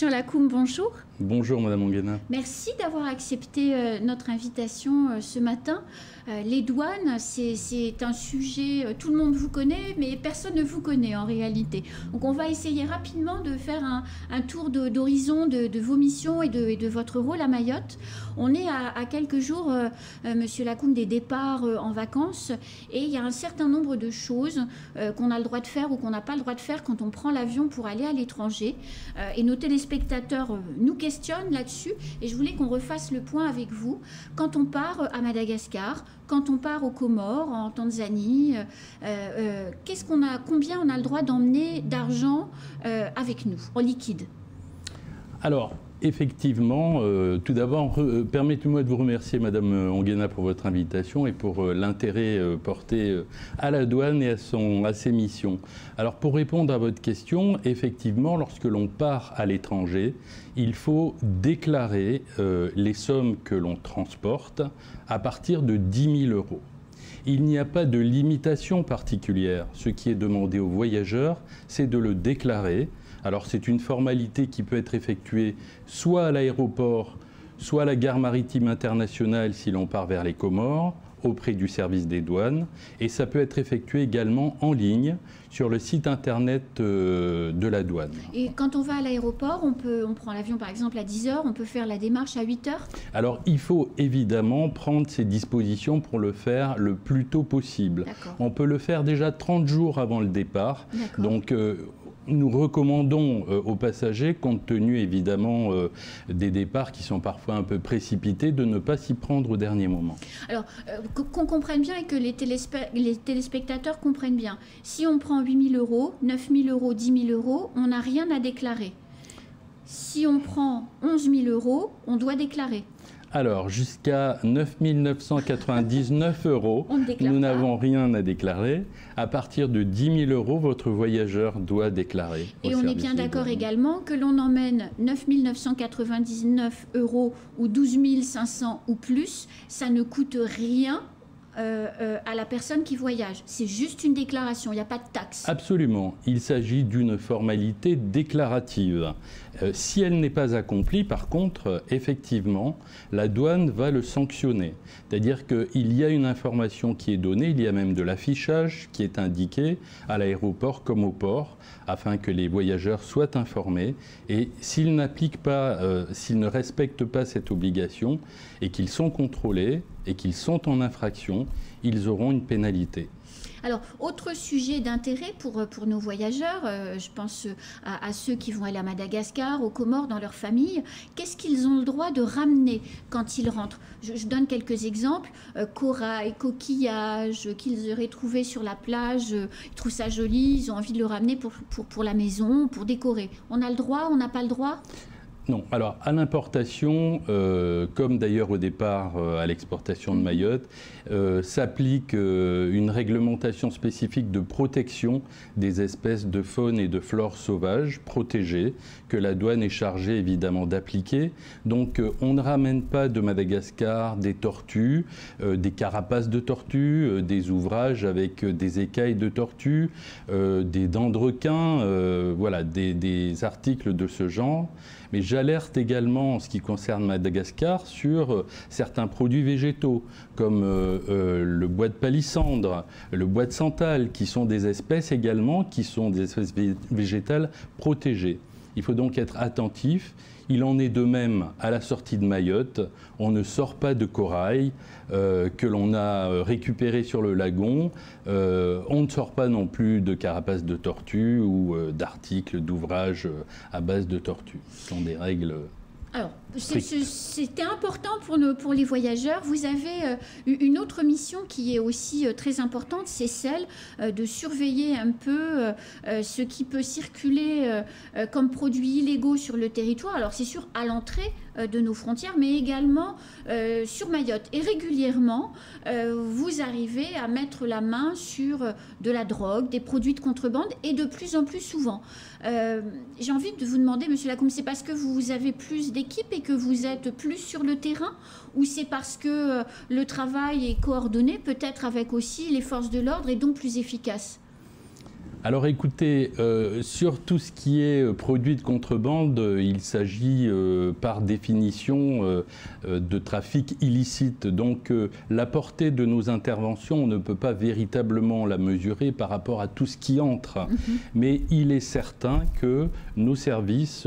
Christian Lacombe, bonjour. Bonjour Madame Anguena. Merci d'avoir accepté notre invitation ce matin. Les douanes, c'est un sujet, tout le monde vous connaît, mais personne ne vous connaît en réalité. Donc on va essayer rapidement de faire un tour d'horizon de vos missions et de votre rôle à Mayotte. On est à quelques jours, Monsieur Lacombe, des départs en vacances, et il y a un certain nombre de choses qu'on a le droit de faire ou qu'on n'a pas le droit de faire quand on prend l'avion pour aller à l'étranger. Et nos téléspectateurs nous questionnent là-dessus, et je voulais qu'on refasse le point avec vous. Quand on part à Madagascar, quand on part aux Comores, en Tanzanie, combien on a le droit d'emmener d'argent avec nous, en liquide? Alors, effectivement, tout d'abord, permettez-moi de vous remercier, Madame Anguena, pour votre invitation et pour l'intérêt porté à la douane et à ses missions. Alors, pour répondre à votre question, effectivement, lorsque l'on part à l'étranger, il faut déclarer les sommes que l'on transporte à partir de 10 000 €. Il n'y a pas de limitation particulière. Ce qui est demandé aux voyageurs, c'est de le déclarer. Alors c'est une formalité qui peut être effectuée soit à l'aéroport, soit à la gare maritime internationale si l'on part vers les Comores, auprès du service des douanes, et ça peut être effectué également en ligne sur le site internet de la douane. Et quand on va à l'aéroport, on prend l'avion par exemple à 10 h, on peut faire la démarche à 8 h? Alors il faut évidemment prendre ces dispositions pour le faire le plus tôt possible. On peut le faire déjà 30 jours avant le départ. Donc nous recommandons aux passagers, compte tenu évidemment des départs qui sont parfois un peu précipités, de ne pas s'y prendre au dernier moment. Alors, qu'on comprenne bien et que les téléspectateurs comprennent bien. Si on prend 8 000 €, 9 000 €, 10 000 €, on n'a rien à déclarer. Si on prend 11 000 €, on doit déclarer. Alors, jusqu'à 9 999 €, nous n'avons rien à déclarer. À partir de 10 000 € votre voyageur doit déclarer. Et on est bien d'accord également que l'on emmène 9 999 € ou 12 500 ou plus, ça ne coûte rien à la personne qui voyage. C'est juste une déclaration, il n'y a pas de taxe. Absolument. Il s'agit d'une formalité déclarative. Si elle n'est pas accomplie, par contre, effectivement, la douane va le sanctionner. C'est-à-dire qu'il y a une information qui est donnée, il y a même de l'affichage qui est indiqué à l'aéroport comme au port, afin que les voyageurs soient informés. Et s'ils n'appliquent pas, s'ils ne respectent pas cette obligation et qu'ils sont contrôlés et qu'ils sont en infraction, ils auront une pénalité. Alors, autre sujet d'intérêt pour nos voyageurs, je pense à ceux qui vont aller à Madagascar, aux Comores, dans leur famille, qu'est-ce qu'ils ont le droit de ramener quand ils rentrent? Je donne quelques exemples, corail, coquillages qu'ils auraient trouvé sur la plage, ils trouvent ça joli, ils ont envie de le ramener pour la maison, pour décorer. On a le droit, on n'a pas le droit? Non. Alors, à l'importation, comme d'ailleurs au départ à l'exportation de Mayotte, s'applique une réglementation spécifique de protection des espèces de faune et de flore sauvages protégées, que la douane est chargée évidemment d'appliquer. Donc, on ne ramène pas de Madagascar des tortues, des carapaces de tortues, des ouvrages avec des écailles de tortues, des dents de requin, voilà, des articles de ce genre. Mais j'alerte également en ce qui concerne Madagascar sur certains produits végétaux, comme le bois de palissandre, le bois de santal, qui sont des espèces également, qui sont des espèces végétales protégées. Il faut donc être attentif. Il en est de même à la sortie de Mayotte. On ne sort pas de corail que l'on a récupéré sur le lagon. On ne sort pas non plus de carapaces de tortue ou d'articles, d'ouvrages à base de tortue. Ce sont des règles. Alors, c'était important pour les voyageurs. Vous avez une autre mission qui est aussi très importante, c'est celle de surveiller un peu ce qui peut circuler comme produits illégaux sur le territoire. Alors, c'est sûr, à l'entrée de nos frontières, mais également sur Mayotte. Et régulièrement, vous arrivez à mettre la main sur de la drogue, des produits de contrebande, et de plus en plus souvent. J'ai envie de vous demander, Monsieur Lacombe, c'est parce que vous avez plus d'équipes et que vous êtes plus sur le terrain, ou c'est parce que le travail est coordonné, peut-être avec aussi les forces de l'ordre, et donc plus efficace? Alors écoutez, sur tout ce qui est produit de contrebande, il s'agit par définition de trafic illicite. Donc la portée de nos interventions, on ne peut pas véritablement la mesurer par rapport à tout ce qui entre. Mais il est certain que nos services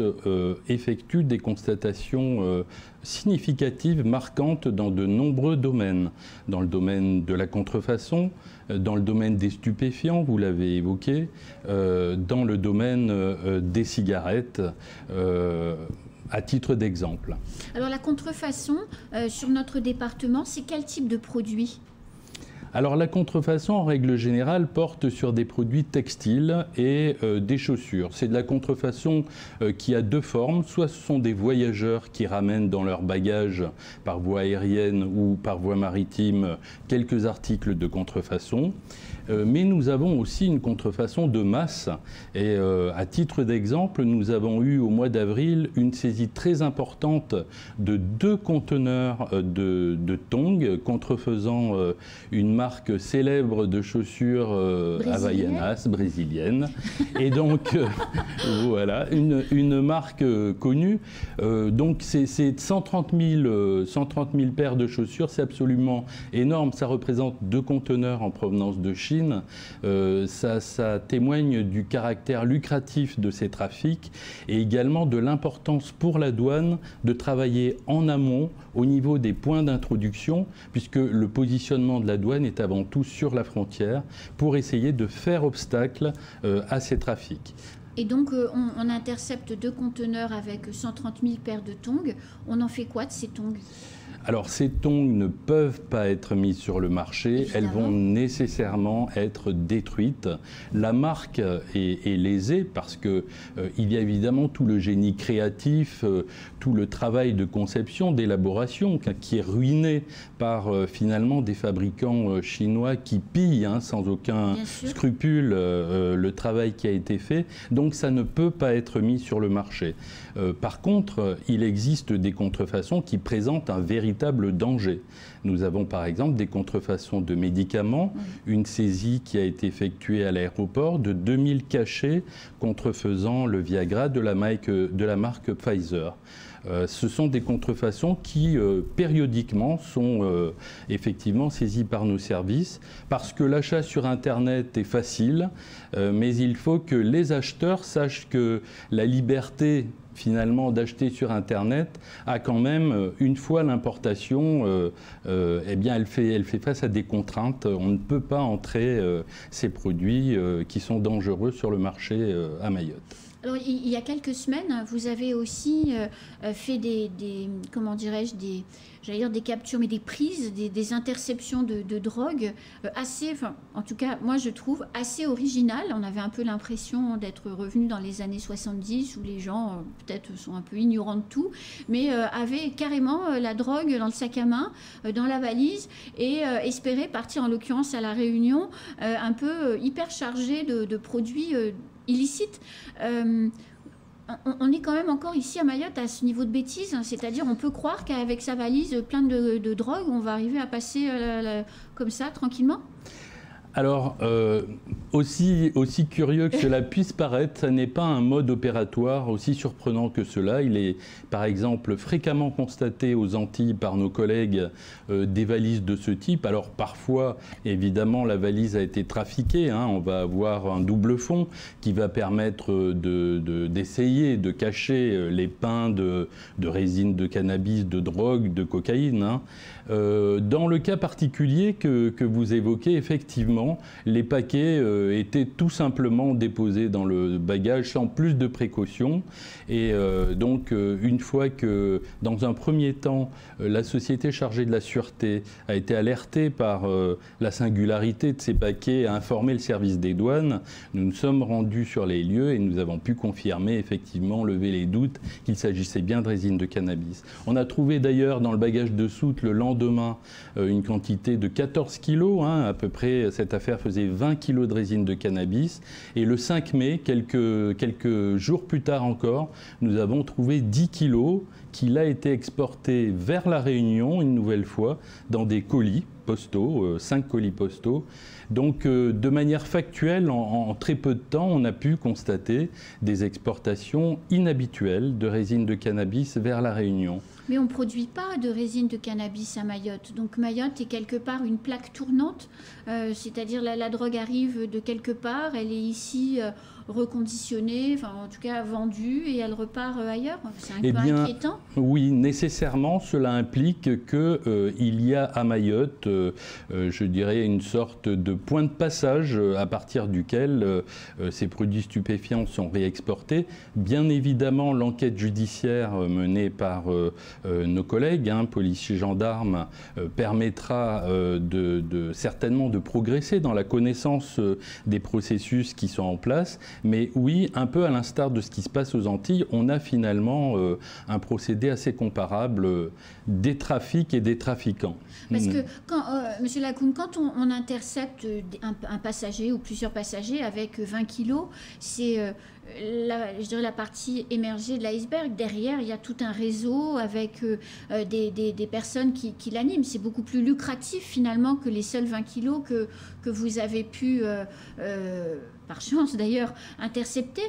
effectuent des constatations significatives, marquantes dans de nombreux domaines. Dans le domaine de la contrefaçon, dans le domaine des stupéfiants, vous l'avez évoqué, dans le domaine des cigarettes, à titre d'exemple. Alors la contrefaçon, sur notre département, c'est quel type de produit ? Alors la contrefaçon, en règle générale, porte sur des produits textiles et des chaussures. C'est de la contrefaçon qui a deux formes. Soit ce sont des voyageurs qui ramènent dans leur bagage par voie aérienne ou par voie maritime quelques articles de contrefaçon. Mais nous avons aussi une contrefaçon de masse. Et à titre d'exemple, nous avons eu au mois d'avril une saisie très importante de 2 conteneurs de tongs contrefaisant une marque célèbre de chaussures Havaianas, brésilienne. Et donc, voilà, une marque connue. Donc, c'est 130 000 paires de chaussures. C'est absolument énorme. Ça représente 2 conteneurs en provenance de Chine. Ça témoigne du caractère lucratif de ces trafics et également de l'importance pour la douane de travailler en amont au niveau des points d'introduction, puisque le positionnement de la douane est avant tout sur la frontière pour essayer de faire obstacle à ces trafics. Et donc, on intercepte 2 conteneurs avec 130 000 paires de tongs. On en fait quoi de ces tongs ? Alors, ces tongs ne peuvent pas être mises sur le marché. Évidemment. Elles vont nécessairement être détruites. La marque est lésée parce qu'il y a évidemment tout le génie créatif, tout le travail de conception, d'élaboration qui est ruiné par finalement des fabricants chinois qui pillent sans aucun scrupule le travail qui a été fait. Donc, ça ne peut pas être mis sur le marché. Par contre, il existe des contrefaçons qui présentent un véritable danger. Nous avons par exemple des contrefaçons de médicaments, une saisie qui a été effectuée à l'aéroport de 2000 cachets contrefaisant le Viagra de la marque Pfizer. Ce sont des contrefaçons qui, périodiquement, sont effectivement saisies par nos services parce que l'achat sur Internet est facile, mais il faut que les acheteurs sachent que la liberté finalement d'acheter sur Internet a quand même, une fois l'importation, eh bien elle fait face à des contraintes. On ne peut pas entrer ces produits qui sont dangereux sur le marché à Mayotte. Alors, il y a quelques semaines, vous avez aussi fait comment dirais-je, des captures, mais des prises, des interceptions de drogue assez, enfin, en tout cas, moi je trouve assez originales. On avait un peu l'impression d'être revenu dans les années 70 où les gens peut-être sont un peu ignorants de tout, mais avaient carrément la drogue dans le sac à main, dans la valise et espéraient partir, en l'occurrence à La Réunion, un peu hyper chargé de produits illicite. On est quand même encore ici à Mayotte à ce niveau de bêtise, c'est-à-dire on peut croire qu'avec sa valise pleine de drogue, on va arriver à passer comme ça tranquillement. Alors, aussi curieux que cela puisse paraître, ça n'est pas un mode opératoire aussi surprenant que cela. Il est, par exemple, fréquemment constaté aux Antilles par nos collègues des valises de ce type. Alors, parfois, évidemment, la valise a été trafiquée. On va avoir un double fond qui va permettre d'essayer de cacher les pains de résine de cannabis, de drogue, de cocaïne. Dans le cas particulier que vous évoquez, effectivement, les paquets étaient tout simplement déposés dans le bagage sans plus de précautions. Et donc, une fois que, dans un premier temps, la société chargée de la sûreté a été alertée par la singularité de ces paquets et a informé le service des douanes, nous nous sommes rendus sur les lieux et nous avons pu confirmer, effectivement, lever les doutes qu'il s'agissait bien de résine de cannabis. On a trouvé d'ailleurs dans le bagage de soute le lendemain une quantité de 14 kilos, à peu près. Cette affaire faisait 20 kilos de résine de cannabis. Et le 5 mai, quelques jours plus tard encore, nous avons trouvé 10 kilos qu'il a été exporté vers La Réunion, une nouvelle fois, dans des colis. postaux, 5 colis postaux. Donc de manière factuelle, en très peu de temps, on a pu constater des exportations inhabituelles de résine de cannabis vers la Réunion. Mais on ne produit pas de résine de cannabis à Mayotte. Donc Mayotte est quelque part une plaque tournante, c'est-à-dire la drogue arrive de quelque part, elle est ici reconditionnée, enfin en tout cas vendue, et elle repart ailleurs. C'est un peu inquiétant. Oui, nécessairement, cela implique qu'il y a à Mayotte, je dirais, une sorte de point de passage à partir duquel ces produits stupéfiants sont réexportés. Bien évidemment, l'enquête judiciaire menée par nos collègues, policiers, gendarmes, permettra certainement de progresser dans la connaissance des processus qui sont en place. Mais oui, un peu à l'instar de ce qui se passe aux Antilles, on a finalement un procédé assez comparable des trafics et des trafiquants. Parce que, Monsieur Lakoum, quand on intercepte un passager ou plusieurs passagers avec 20 kilos, c'est je dirais la partie émergée de l'iceberg. Derrière, il y a tout un réseau avec des personnes qui l'animent. C'est beaucoup plus lucratif finalement que les seuls 20 kilos que vous avez pu, par chance d'ailleurs, intercepter.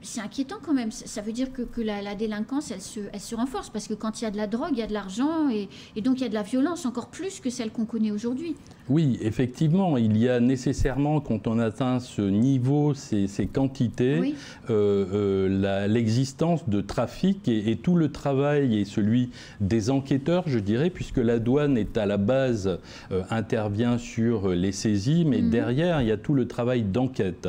C'est inquiétant quand même. Ça veut dire que la délinquance, elle se renforce. Parce que quand il y a de la drogue, il y a de l'argent et donc il y a de la violence, encore plus que celle qu'on connaît aujourd'hui. Oui, effectivement, il y a nécessairement, quand on atteint ce niveau, ces quantités, oui, l'existence de trafic et tout le travail est celui des enquêteurs, je dirais, puisque la douane est à la base, intervient sur les saisies, mais derrière, il y a tout le travail d'enquête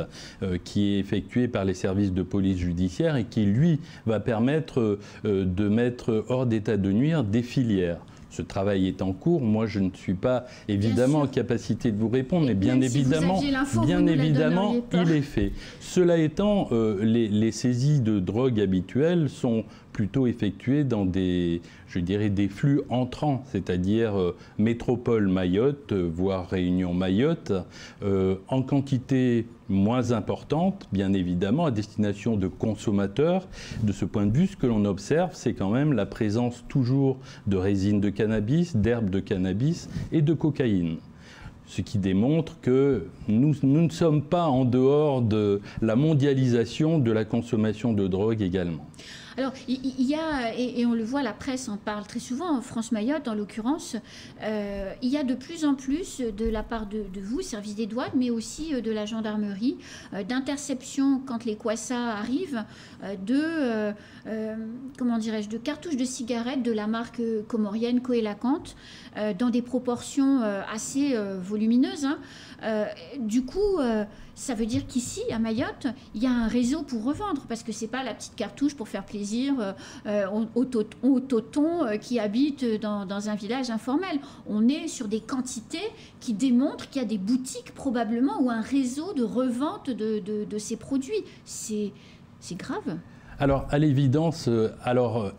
qui est effectué par les services de police judiciaire et qui, lui, va permettre de mettre hors d'état de nuire des filières. Ce travail est en cours. Moi, je ne suis pas évidemment en capacité de vous répondre, mais bien évidemment, il est fait. Cela étant, les saisies de drogue habituelles sont plutôt effectuées dans des flux entrants, c'est-à-dire métropole Mayotte, voire Réunion Mayotte, en quantité moins importante, bien évidemment, à destination de consommateurs. De ce point de vue, ce que l'on observe, c'est quand même la présence toujours de résine de cannabis, d'herbes de cannabis et de cocaïne. Ce qui démontre que nous ne sommes pas en dehors de la mondialisation de la consommation de drogue également. Alors, il y a, et on le voit, la presse en parle très souvent, France Mayotte en l'occurrence, il y a de plus en plus de la part de vous, service des douanes, mais aussi de la gendarmerie, d'interception quand les kwassa arrivent, comment dirais-je, de cartouches de cigarettes de la marque comorienne Coélacante, dans des proportions assez volumineuses. Du coup, ça veut dire qu'ici, à Mayotte, il y a un réseau pour revendre, parce que c'est pas la petite cartouche pour faire plaisir aux totons qui habitent dans un village informel. On est sur des quantités qui démontrent qu'il y a des boutiques probablement ou un réseau de revente de ces produits. C'est grave. Alors, à l'évidence,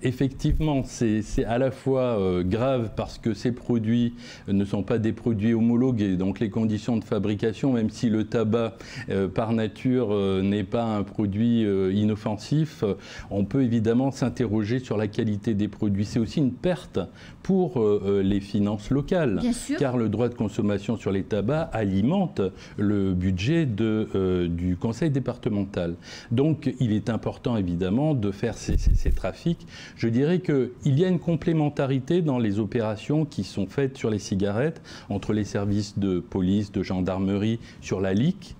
effectivement, c'est à la fois grave parce que ces produits ne sont pas des produits homologués, donc les conditions de fabrication, même si le tabac, par nature, n'est pas un produit inoffensif, on peut évidemment s'interroger sur la qualité des produits. C'est aussi une perte pour les finances locales, car le droit de consommation sur les tabacs alimente le budget du conseil départemental. Donc, il est important, évidemment, de faire ces trafics. Je dirais qu'il y a une complémentarité dans les opérations qui sont faites sur les cigarettes entre les services de police, de gendarmerie, sur la LIC,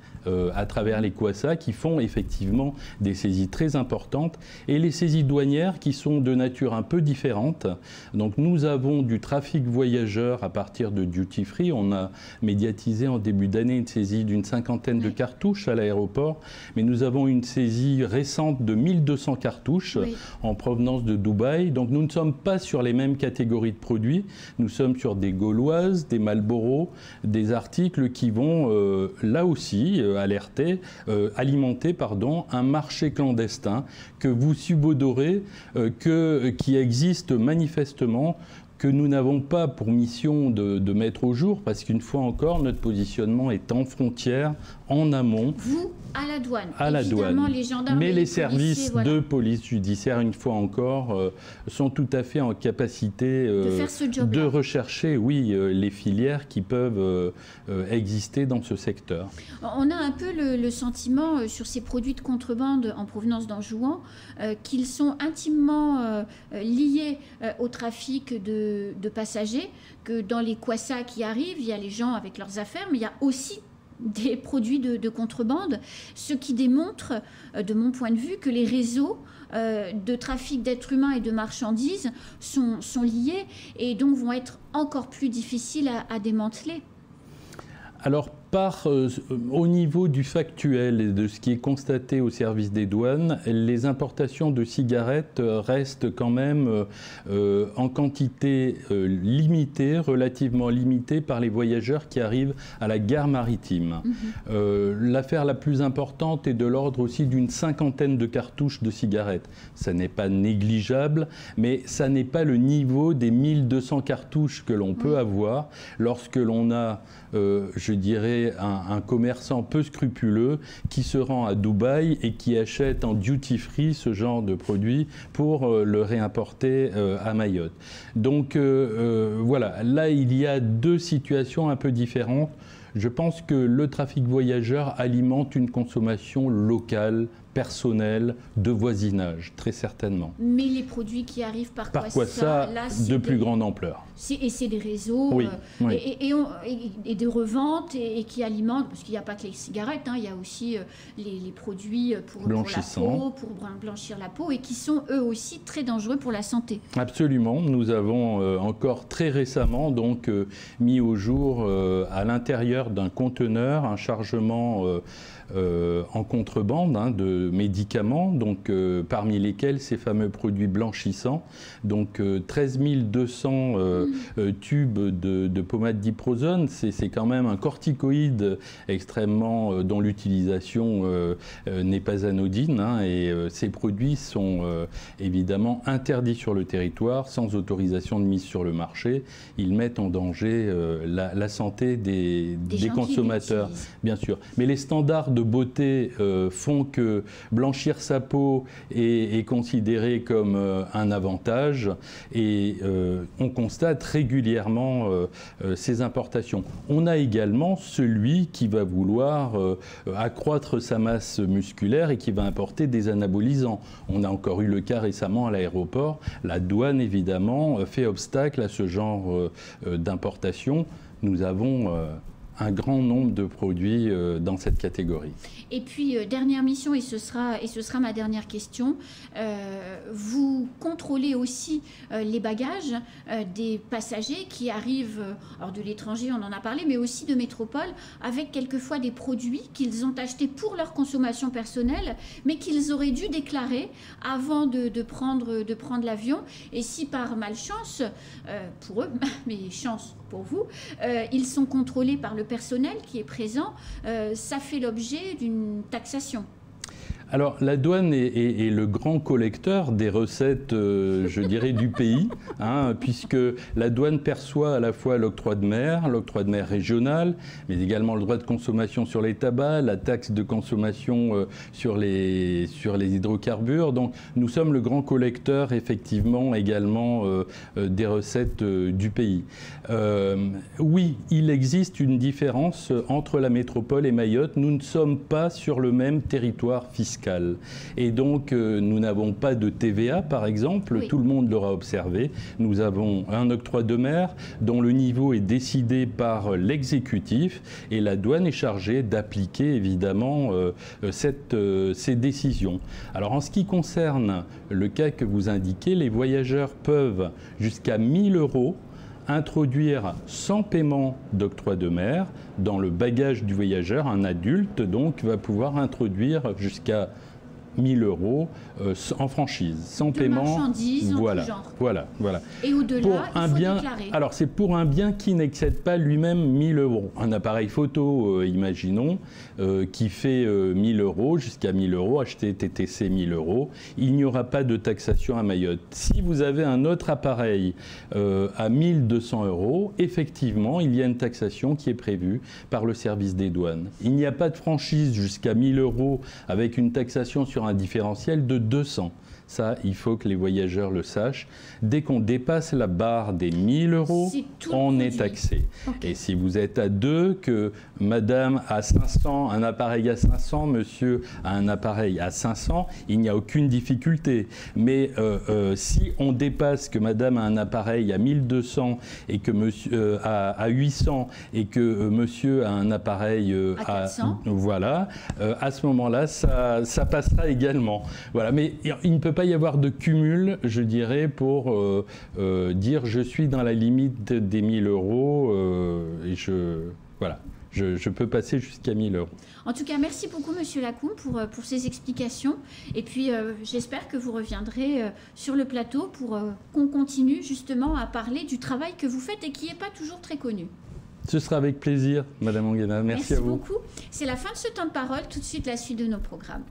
à travers les kwassa qui font effectivement des saisies très importantes et les saisies douanières qui sont de nature un peu différente. Donc nous avons du trafic voyageur à partir de duty free. On a médiatisé en début d'année une saisie d'une 50aine de cartouches à l'aéroport, mais nous avons une saisie récente de 1200 cartouches en provenance de Dubaï. Donc nous ne sommes pas sur les mêmes catégories de produits. Nous sommes sur des Gauloises, des Marlboro, des articles qui vont là aussi alimenter un marché clandestin que vous subodorez, qui existe manifestement que nous n'avons pas pour mission de mettre au jour, parce qu'une fois encore, notre positionnement est en frontière, en amont. Vous, à la douane. À la douane. Les gendarmes, mais les services voilà, de police judiciaire, une fois encore, sont tout à fait en capacité de faire ce job-là, de rechercher, oui, les filières qui peuvent exister dans ce secteur. On a un peu le sentiment sur ces produits de contrebande en provenance d'Anjouan qu'ils sont intimement liés au trafic de passagers, que dans les kwassa qui arrivent, il y a les gens avec leurs affaires, mais il y a aussi des produits de contrebande, ce qui démontre, de mon point de vue, que les réseaux de trafic d'êtres humains et de marchandises sont liés et donc vont être encore plus difficiles à démanteler. Alors, au niveau du factuel et de ce qui est constaté au service des douanes, les importations de cigarettes restent quand même en quantité limitée, relativement limitée par les voyageurs qui arrivent à la gare maritime. L'affaire la plus importante est de l'ordre aussi d'une 50aine de cartouches de cigarettes. Ça n'est pas négligeable, mais ça n'est pas le niveau des 1200 cartouches que l'on peut avoir lorsque l'on a, je dirais, un commerçant peu scrupuleux qui se rend à Dubaï et qui achète en duty-free ce genre de produit pour le réimporter à Mayotte. Donc voilà, là il y a deux situations un peu différentes. Je pense que le trafic voyageur alimente une consommation locale, personnelle, de voisinage, très certainement. Mais les produits qui arrivent par Kwassa, là, de plus grande ampleur. Et c'est des réseaux oui, oui. Et de revente et qui alimentent, parce qu'il n'y a pas que les cigarettes, hein, il y a aussi les produits pour la peau, pour blanchir la peau, et qui sont eux aussi très dangereux pour la santé. Absolument. Nous avons encore très récemment donc, mis au jour à l'intérieur d'un conteneur un chargement en contrebande de médicaments, donc, parmi lesquels ces fameux produits blanchissants, donc 13 200 tubes de pommade d'iprozone. C'est quand même un corticoïde extrêmement dont l'utilisation n'est pas anodine, hein, et ces produits sont évidemment interdits sur le territoire, sans autorisation de mise sur le marché. Ils mettent en danger la santé des consommateurs, bien sûr. Mais les standards de beauté font que blanchir sa peau est considéré comme un avantage, et on constate régulièrement ces importations. On a également celui qui va vouloir accroître sa masse musculaire et qui va importer des anabolisants. On a encore eu le cas récemment à l'aéroport. La douane, évidemment, fait obstacle à ce genre d'importation. Nous avons un grand nombre de produits dans cette catégorie. Et puis, dernière mission, et ce sera ma dernière question, vous contrôlez aussi les bagages des passagers qui arrivent alors de l'étranger, on en a parlé, mais aussi de métropole, avec quelquefois des produits qu'ils ont achetés pour leur consommation personnelle, mais qu'ils auraient dû déclarer avant de prendre l'avion. Et si par malchance, pour eux, mais chance pour vous, ils sont contrôlés par le personnel qui est présent, ça fait l'objet d'une taxation. Alors, la douane est le grand collecteur des recettes, je dirais, du pays, hein, puisque la douane perçoit à la fois l'octroi de mer régional, mais également le droit de consommation sur les tabacs, la taxe de consommation sur les hydrocarbures. Donc, nous sommes le grand collecteur, effectivement, également des recettes du pays. Oui, il existe une différence entre la métropole et Mayotte. Nous ne sommes pas sur le même territoire fiscal. Et donc, nous n'avons pas de TVA, par exemple, oui. Tout le monde l'aura observé. Nous avons un octroi de mer dont le niveau est décidé par l'exécutif, et la douane est chargée d'appliquer, évidemment, ces décisions. Alors, en ce qui concerne le cas que vous indiquez, les voyageurs peuvent, jusqu'à 1 000 € introduire sans paiement d'octroi de mer dans le bagage du voyageur. Un adulte donc va pouvoir introduire jusqu'à 1000 euros en franchise, sans paiement. Marchandises, Voilà, en tout genre. voilà. Et au-delà, Pour il un faut bien, déclarer. alors c'est pour un bien qui n'excède pas lui-même 1000 euros. Un appareil photo, imaginons, qui fait 1000 euros, jusqu'à 1000 euros, acheté TTC 1000 euros, il n'y aura pas de taxation à Mayotte. Si vous avez un autre appareil à 1200 euros, effectivement, il y a une taxation qui est prévue par le service des douanes. Il n'y a pas de franchise jusqu'à 1000 euros avec une taxation sur un différentiel de 200. Ça, il faut que les voyageurs le sachent. Dès qu'on dépasse la barre des 1000 euros, on est taxé. Okay. Et si vous êtes à deux, que madame a 500, un appareil à 500, monsieur a un appareil à 500, il n'y a aucune difficulté. Mais si on dépasse, que madame a un appareil à 1200 et que monsieur à 800 et que monsieur a un appareil à 400, voilà, à ce moment-là, ça passera également. Voilà. Mais il ne peut pas y avoir de cumul, je dirais, pour dire je suis dans la limite des 1000 euros et voilà. Je peux passer jusqu'à 1000 euros. En tout cas, merci beaucoup, Monsieur Lacombe, pour ces explications. Et puis, j'espère que vous reviendrez sur le plateau pour qu'on continue justement à parler du travail que vous faites et qui n'est pas toujours très connu. Ce sera avec plaisir, Madame Anguena. Merci à vous. Merci beaucoup. C'est la fin de ce temps de parole. Tout de suite, la suite de nos programmes.